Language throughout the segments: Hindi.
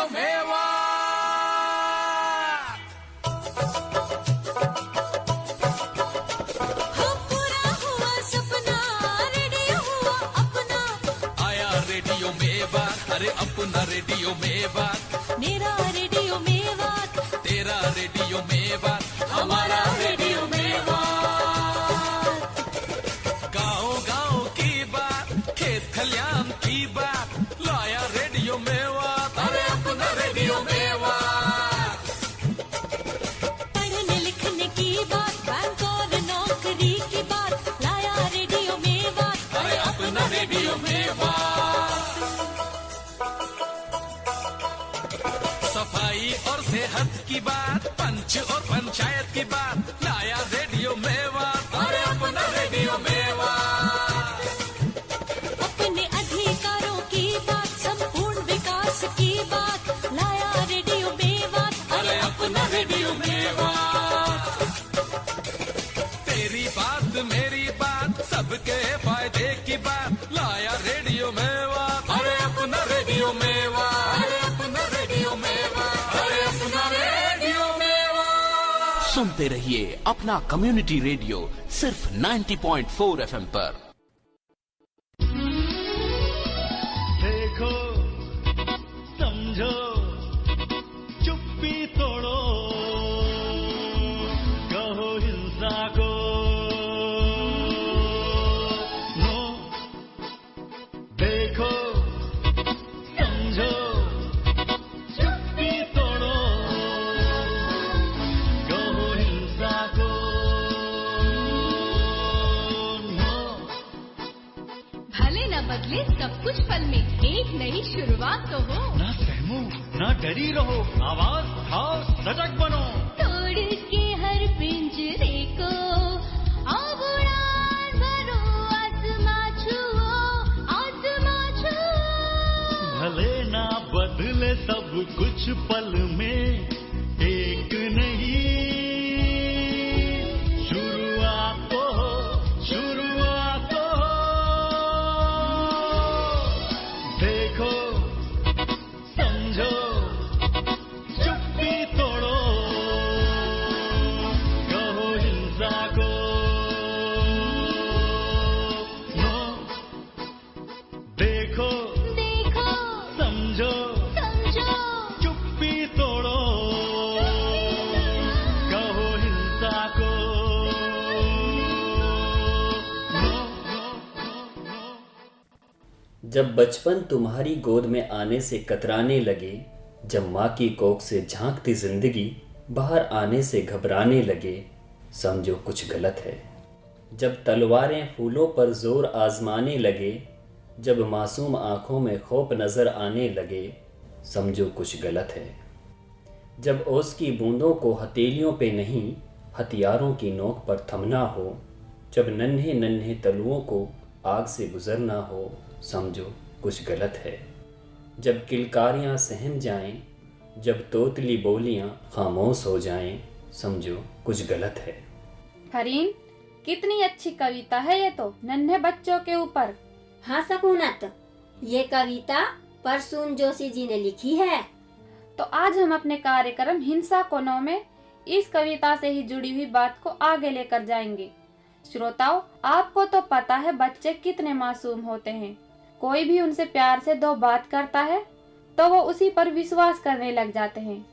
रेडियो मेवा। पूरा हुआ सपना, रेडियो हुआ अपना। आया रेडियो मेवा, अरे अपना रेडियो मेवा। मेरा रेडियो मेवा, तेरा रेडियो मेवा, हमारा रेडियो मेवा। गाँव-गाँव की बात, खेत खलियान की बात, लाया रेडियो मेवा, अरे अपना रेडियो मेवा। पढ़ने लिखने की बात, बैंक और नौकरी की बात, लाया रेडियो मेवा, अरे अपना रेडियो मेवा। सफाई और सेहत की बात, पंच और पंचायत की बात, लाया रेडियो मेवा, अरे अपना रेडियो मेवा। अपने अधिकारों की बात, संपूर्ण विकास की बात, लाया रेडियो मेवा, अरे अपना रेडियो मेवा। तेरी बात मेरी बात, सबके फायदे की बात, लाया रेडियो मेवा, अरे अपना रेडियो मेवा, अरे अपना रेडियो मेवा, अरे अपना रेडियो मेवा। सुनते रहिए अपना कम्युनिटी रेडियो सिर्फ 90.4 FM पर। देखो समझो चुप्पी तोड़ो, कहो हिंसा को नो। देखो समझो चुप्पी तोड़ो, कहो हिंसा को नो। भले न बदले सब कुछ पल में, एक नई शुरुआत तो हो। ना सहमो ना डरी रहो, आवाज उठाओ सजग बनो। तोड़ के हर पिंजरे को अब उड़ान भरो, आसमां छुओ, आसमां छुओ। भले ना बदले सब कुछ पल में, एक नहीं शुरुआत तो हो, शुरुआत तो हो। देखो समझो चुप्पी तोड़ो, कहो हिंसा को नो। देखो देखो समझो समझो चुप्पी तोड़ो, कहो हिंसा को नो, नो, नो, नो। जब बचपन तुम्हारी गोद में आने से कतराने लगे, जब माँ की कोख से झांकती जिंदगी बाहर आने से घबराने लगे, समझो कुछ गलत है। जब तलवारें फूलों पर जोर आजमाने लगे, जब मासूम आंखों में खौफ नजर आने लगे, समझो कुछ गलत है। जब ओस की बूंदों को हथेलियों पे नहीं, हथियारों की नोक पर थमना हो, जब नन्हे नन्हे तलुओं को आग से गुजरना हो, समझो कुछ गलत है। जब किलकारियाँ सहम जाएं, जब तोतली बोलियाँ खामोश हो जाएं, समझो कुछ गलत है। हरीन, कितनी अच्छी कविता है ये तो, नन्हे बच्चों के ऊपर। हाँ सकूनत, ये कविता परसून जोशी जी ने लिखी है। तो आज हम अपने कार्यक्रम हिंसा को नो में इस कविता से ही जुड़ी हुई बात को आगे लेकर जाएंगे। श्रोताओं, आपको तो पता है बच्चे कितने मासूम होते हैं। कोई भी उनसे प्यार से दो बात करता है तो वो उसी पर विश्वास करने लग जाते हैं।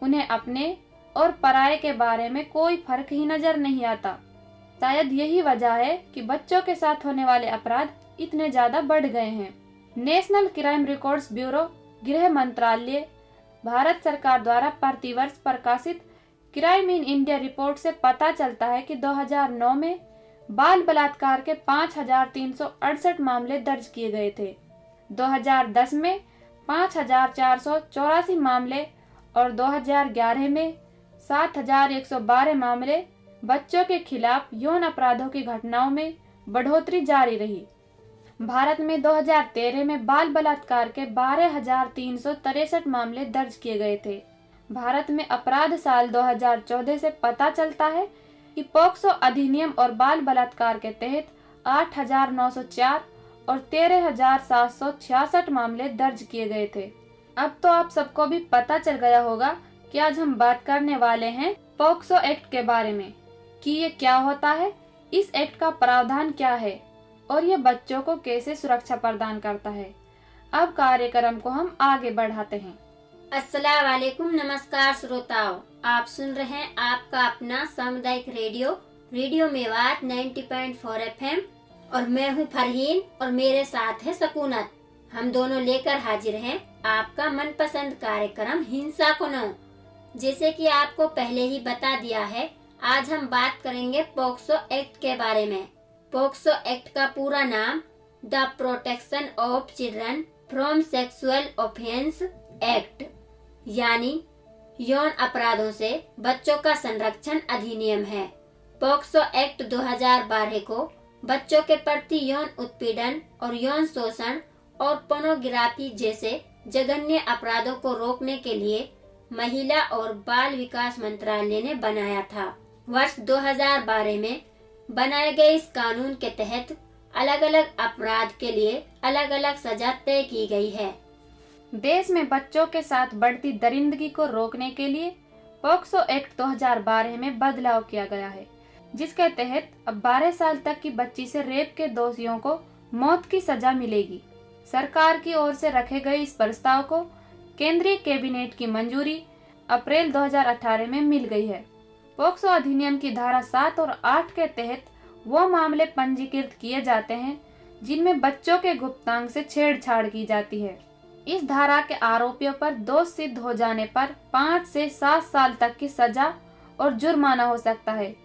उन्हें अपने और पराये के बारे में कोई फर्क ही नजर नहीं आता। शायद यही वजह है कि बच्चों के साथ होने वाले अपराध इतने ज्यादा बढ़ गए हैं। नेशनल क्राइम रिकॉर्ड्स ब्यूरो, गृह मंत्रालय, भारत सरकार द्वारा प्रतिवर्ष प्रकाशित क्राइम इन इंडिया रिपोर्ट से पता चलता है कि 2009 में बाल बलात्कार के 5,368 मामले दर्ज किए गए थे। 2010 में 5,484 मामले और 2011 में 7,112 मामले। बच्चों के खिलाफ यौन अपराधों की घटनाओं में बढ़ोतरी जारी रही। भारत में 2013 में बाल बलात्कार के 12,363 मामले दर्ज किए गए थे। भारत में अपराध साल 2014 से पता चलता है कि पॉक्सो अधिनियम और बाल बलात्कार के तहत 8,904 और 13,766 मामले दर्ज किए गए थे। अब तो आप सबको भी पता चल गया होगा कि आज हम बात करने वाले हैं पॉक्सो एक्ट के बारे में, कि ये क्या होता है, इस एक्ट का प्रावधान क्या है और ये बच्चों को कैसे सुरक्षा प्रदान करता है। अब कार्यक्रम को हम आगे बढ़ाते हैं। अस्सलाम वालेकुम, नमस्कार श्रोताओ, आप सुन रहे हैं आपका अपना सामुदायिक रेडियो मेवात 90.4 FM और मैं हूं फरहीन और मेरे साथ है सकूनत। हम दोनों लेकर हाजिर हैं आपका मनपसंद कार्यक्रम हिंसा को नो। जैसे कि आपको पहले ही बता दिया है, आज हम बात करेंगे पॉक्सो एक्ट के बारे में। पॉक्सो एक्ट का पूरा नाम the protection of children from sexual offence act यानी यौन अपराधों से बच्चों का संरक्षण अधिनियम है। पॉक्सो एक्ट 2012 को बच्चों के प्रति यौन उत्पीड़न और यौन शोषण और पोर्नोग्राफी जैसे जघन्य अपराधों को रोकने के लिए महिला और बाल विकास मंत्रालय ने बनाया था। वर्ष 2012 में बनाए गए इस कानून के तहत अलग अलग अपराध के लिए अलग अलग सजा तय की गई है। देश में बच्चों के साथ बढ़ती दरिंदगी को रोकने के लिए पॉक्सो एक्ट 2012 में बदलाव किया गया है, जिसके तहत अब 12 साल तक की बच्ची से रेप के दोषियों को मौत की सजा मिलेगी। सरकार की ओर से रखे गए इस प्रस्ताव को केंद्रीय कैबिनेट की मंजूरी अप्रैल 2018 में मिल गई है। पॉक्सो अधिनियम की धारा 7 और 8 के तहत वो मामले पंजीकृत किए जाते हैं जिनमें बच्चों के गुप्तांग से छेड़छाड़ की जाती है। इस धारा के आरोपियों पर दोष सिद्ध हो जाने पर 5 से 7 साल तक की सजा और जुर्माना हो सकता है।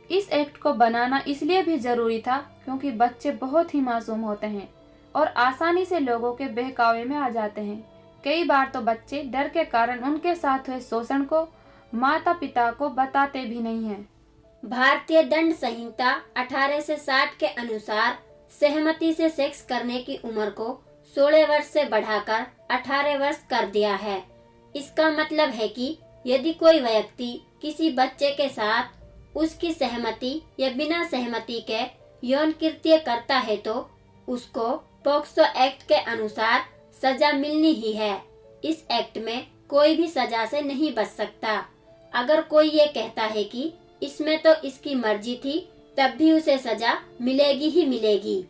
इस एक्ट को बनाना इसलिए भी जरूरी था क्योंकि बच्चे बहुत ही मासूम होते हैं और आसानी से लोगों के बहकावे में आ जाते हैं। कई बार तो बच्चे डर के कारण उनके साथ हुए शोषण को माता पिता को बताते भी नहीं हैं। भारतीय दंड संहिता 18 से 60 के अनुसार सहमति से सेक्स करने की उम्र को 16 वर्ष से बढ़ाकर 18 वर्ष कर दिया है। इसका मतलब है कि यदि कोई व्यक्ति किसी बच्चे के साथ उसकी सहमति या बिना सहमति के यौन कृत्य करता है तो उसको पॉक्सो एक्ट के अनुसार सजा मिलनी ही है। इस एक्ट में कोई भी सजा से नहीं बच सकता। अगर कोई ये कहता है कि इसमें तो इसकी मर्जी थी, तब भी उसे सजा मिलेगी ही मिलेगी।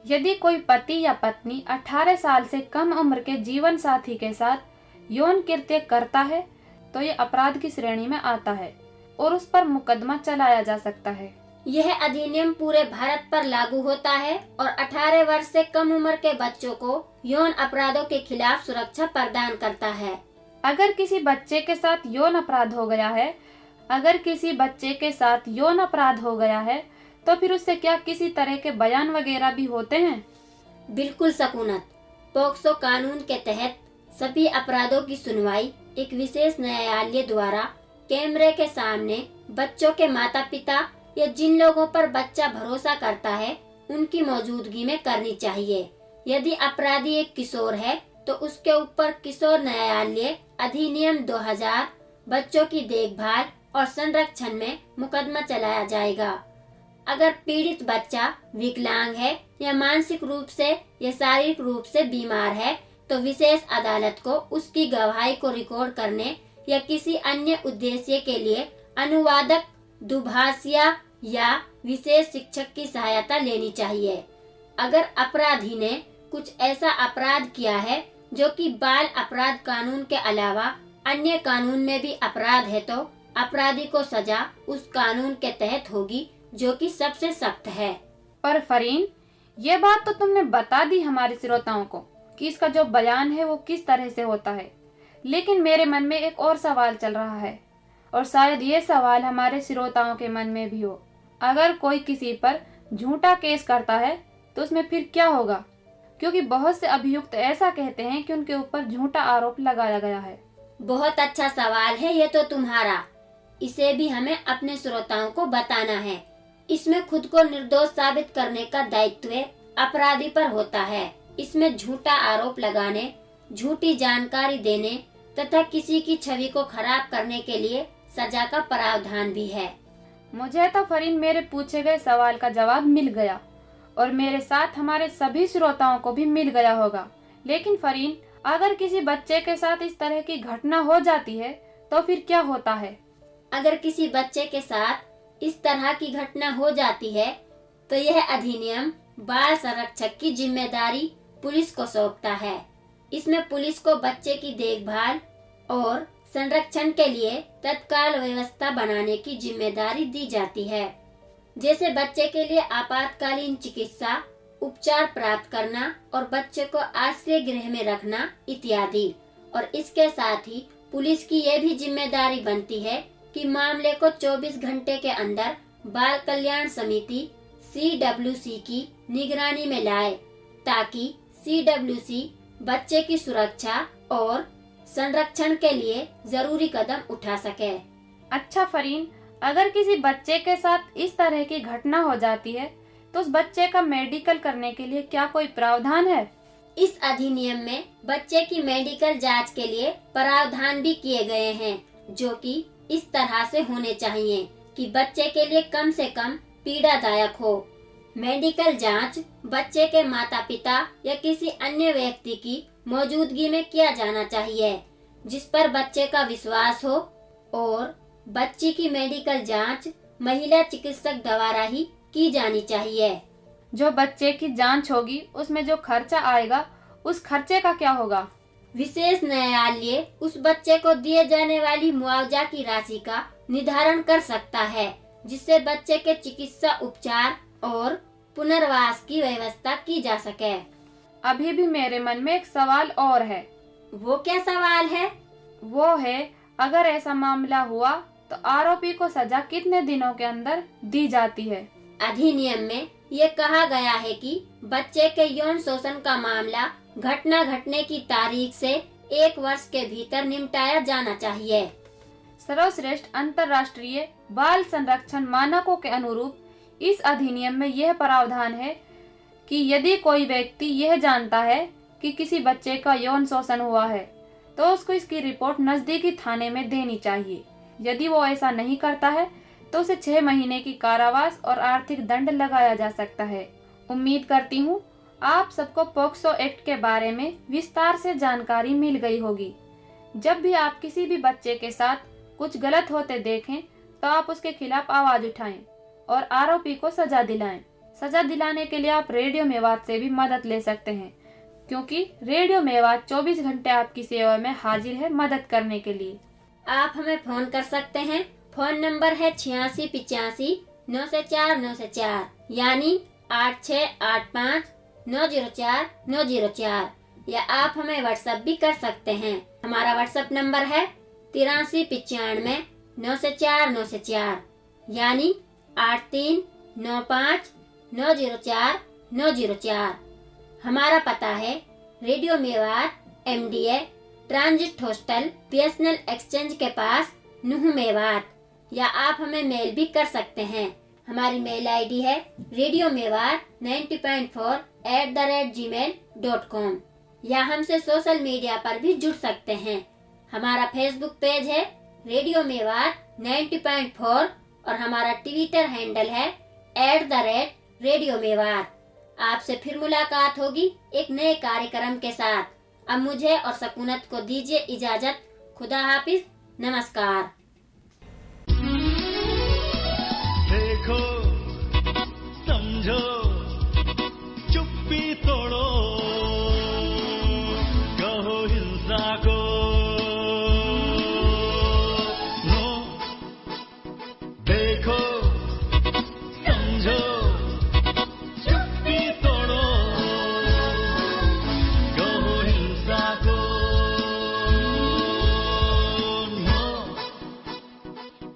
यदि कोई पति या पत्नी 18 साल से कम उम्र के जीवन साथी के साथ यौन कृत्य करता है तो ये अपराध की श्रेणी में आता है और उस पर मुकदमा चलाया जा सकता है। यह अधिनियम पूरे भारत पर लागू होता है और 18 वर्ष से कम उम्र के बच्चों को यौन अपराधों के खिलाफ सुरक्षा प्रदान करता है। अगर किसी बच्चे के साथ यौन अपराध हो गया है तो फिर उससे क्या किसी तरह के बयान वगैरह भी होते हैं? बिल्कुल सकूनत, पॉक्सो कानून के तहत सभी अपराधों की सुनवाई एक विशेष न्यायालय द्वारा कैमरे के सामने बच्चों के माता पिता या जिन लोगों पर बच्चा भरोसा करता है उनकी मौजूदगी में करनी चाहिए। यदि अपराधी एक किशोर है तो उसके ऊपर किशोर न्यायालय अधिनियम 2000 बच्चों की देखभाल और संरक्षण में मुकदमा चलाया जाएगा। अगर पीड़ित बच्चा विकलांग है या मानसिक रूप से या शारीरिक रूप से बीमार है तो विशेष अदालत को उसकी गवाही को रिकॉर्ड करने या किसी अन्य उद्देश्य के लिए अनुवादक, दुभाषिया या विशेष शिक्षक की सहायता लेनी चाहिए। अगर अपराधी ने कुछ ऐसा अपराध किया है जो कि बाल अपराध कानून के अलावा अन्य कानून में भी अपराध है तो अपराधी को सजा उस कानून के तहत होगी जो कि सबसे सख्त है। पर फरीन, ये बात तो तुमने बता दी हमारे श्रोताओं को कि इसका जो बयान है वो किस तरह से होता है, लेकिन मेरे मन में एक और सवाल चल रहा है और शायद ये सवाल हमारे श्रोताओं के मन में भी हो। अगर कोई किसी पर झूठा केस करता है तो उसमें फिर क्या होगा? क्योंकि बहुत से अभियुक्त ऐसा कहते हैं कि उनके ऊपर झूठा आरोप लगाया गया है। बहुत अच्छा सवाल है ये तो तुम्हारा। इसे भी हमें अपने श्रोताओं को बताना है। इसमें खुद को निर्दोष साबित करने का दायित्व अपराधी पर होता है। इसमें झूठा आरोप लगाने, झूठी जानकारी देने तथा किसी की छवि को खराब करने के लिए सजा का प्रावधान भी है। मुझे तो फरीन मेरे पूछे गए सवाल का जवाब मिल गया और मेरे साथ हमारे सभी श्रोताओं को भी मिल गया होगा। लेकिन फरीन, अगर किसी बच्चे के साथ इस तरह की घटना हो जाती है तो फिर क्या होता है? अगर किसी बच्चे के साथ इस तरह की घटना हो जाती है तो यह अधिनियम बाल संरक्षक की जिम्मेदारी पुलिस को सौंपता है। इसमें पुलिस को बच्चे की देखभाल और संरक्षण के लिए तत्काल व्यवस्था बनाने की जिम्मेदारी दी जाती है, जैसे बच्चे के लिए आपातकालीन चिकित्सा उपचार प्राप्त करना और बच्चे को आश्रय गृह में रखना इत्यादि। और इसके साथ ही पुलिस की यह भी जिम्मेदारी बनती है कि मामले को 24 घंटे के अंदर बाल कल्याण समिति CWC की निगरानी में लाए, ताकि CWC बच्चे की सुरक्षा और संरक्षण के लिए जरूरी कदम उठा सके। अच्छा फरीन, अगर किसी बच्चे के साथ इस तरह की घटना हो जाती है तो उस बच्चे का मेडिकल करने के लिए क्या कोई प्रावधान है? इस अधिनियम में बच्चे की मेडिकल जांच के लिए प्रावधान भी किए गए हैं, जो कि इस तरह से होने चाहिए कि बच्चे के लिए कम से कम पीड़ादायक हो। मेडिकल जांच बच्चे के माता पिता या किसी अन्य व्यक्ति की मौजूदगी में किया जाना चाहिए जिस पर बच्चे का विश्वास हो, और बच्ची की मेडिकल जांच महिला चिकित्सक द्वारा ही की जानी चाहिए। जो बच्चे की जांच होगी उसमें जो खर्चा आएगा उस खर्चे का क्या होगा? विशेष न्यायालय उस बच्चे को दिए जाने वाली मुआवजा की राशि का निर्धारण कर सकता है, जिससे बच्चे के चिकित्सा उपचार और पुनर्वास की व्यवस्था की जा सके। अभी भी मेरे मन में एक सवाल और है। वो क्या सवाल है? वो है, अगर ऐसा मामला हुआ तो आरोपी को सजा कितने दिनों के अंदर दी जाती है? अधिनियम में ये कहा गया है कि बच्चे के यौन शोषण का मामला घटना घटने की तारीख से 1 वर्ष के भीतर निपटाया जाना चाहिए। सर्वश्रेष्ठ अंतर्राष्ट्रीय बाल संरक्षण मानकों के अनुरूप इस अधिनियम में यह प्रावधान है कि यदि कोई व्यक्ति यह जानता है कि किसी बच्चे का यौन शोषण हुआ है तो उसको इसकी रिपोर्ट नजदीकी थाने में देनी चाहिए। यदि वो ऐसा नहीं करता है तो उसे 6 महीने की कारावास और आर्थिक दंड लगाया जा सकता है। उम्मीद करती हूँ आप सबको पोक्सो एक्ट के बारे में विस्तार से जानकारी मिल गई होगी। जब भी आप किसी भी बच्चे के साथ कुछ गलत होते देखें तो आप उसके खिलाफ आवाज उठाएं और आरोपी को सजा दिलाएं। सजा दिलाने के लिए आप रेडियो मेवात से भी मदद ले सकते हैं, क्योंकि रेडियो मेवात 24 घंटे आपकी सेवा में हाजिर है मदद करने के लिए। आप हमें फोन कर सकते हैं। फोन नंबर है 8685 904 904, यानी 8685 904 904। या आप हमें व्हाट्सएप भी कर सकते हैं। हमारा व्हाट्सएप नंबर है 8395 904 904, यानी 8395 904 904। हमारा पता है radio Mewat MDA transit hostel BSNL exchange के पास नुह मेवात। या आप हमें मेल भी कर सकते हैं। हमारी मेल ID है radiomevat90.4@gmail.com। या हमसे सोशल मीडिया पर भी जुड़ सकते हैं। हमारा फेसबुक पेज है रेडियो मेवात 90.4 और हमारा ट्विटर हैंडल है @रेडियो मेवात। आपसे फिर मुलाकात होगी एक नए कार्यक्रम के साथ। अब मुझे और सकूनत को दीजिए इजाजत। खुदा हाफिज, नमस्कार। देखो समझो चुप्पी तोड़ो, कहो हिंसा को नो। देखो समझो चुप्पी तोड़ो, कहो हिंसा को नो।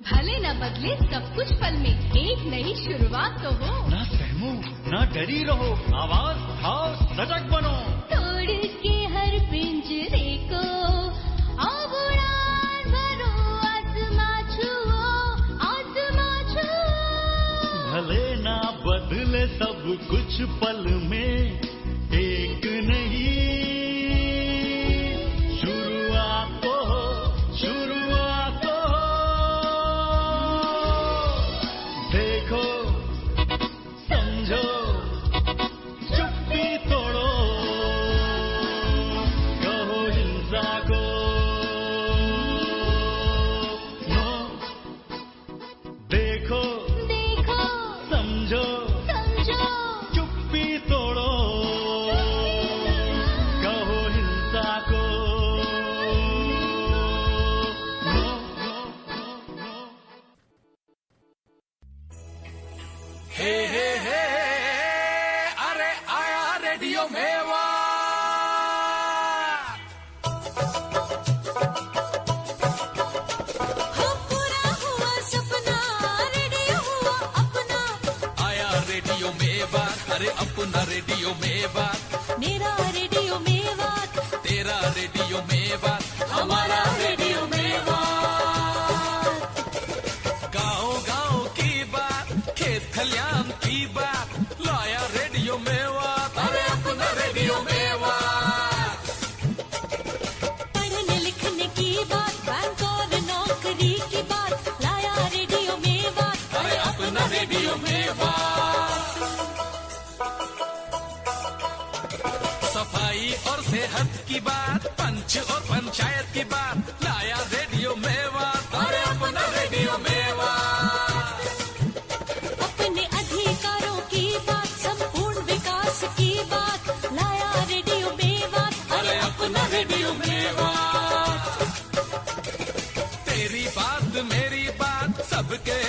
भले न बदले सब कुछ पल में, एक नई शुरुआत तो हो। ना सहमो ना डरी रहो, आवाज उठाओ सजग बनो। तोड़ के हर पिंजरे को अब उड़ान भरो, आसमां छुओ, आसमां छुओ। भले ना बदले सब कुछ पल में, एक नहीं शुरुआत तो हो, शुरुआत तो हो। देखो समझो चुप्पी तोड़ो, कहो रेडियो मेवात। हो पूरा हुआ सपना, रेडियो हुआ अपना। आया रेडियो मेवात, अरे अपना रेडियो मेवात। मेरा रेडियो मेवात, तेरा रेडियो मेवात, हमारा रेडियो मेवात। गाँव-गाँव की बात, खेत खलियान की बात, लाया रेडियो मेवात, अरे अपना रेडियो मेवात। पढ़ने लिखने की बात, बैंक और नौकरी की बात, लाया रेडियो मेवात, अरे अपना रेडियो मेवात। सफाई और सेहत की बात, पंच और पंचायत की बात, लाया रेडियो मेवात, अरे अपना रेडियो मेवात। अपने अधिकारों की बात, संपूर्ण विकास की बात, लाया रेडियो मेवात, अरे अपना रेडियो मेवात। तेरी बात मेरी बात सबके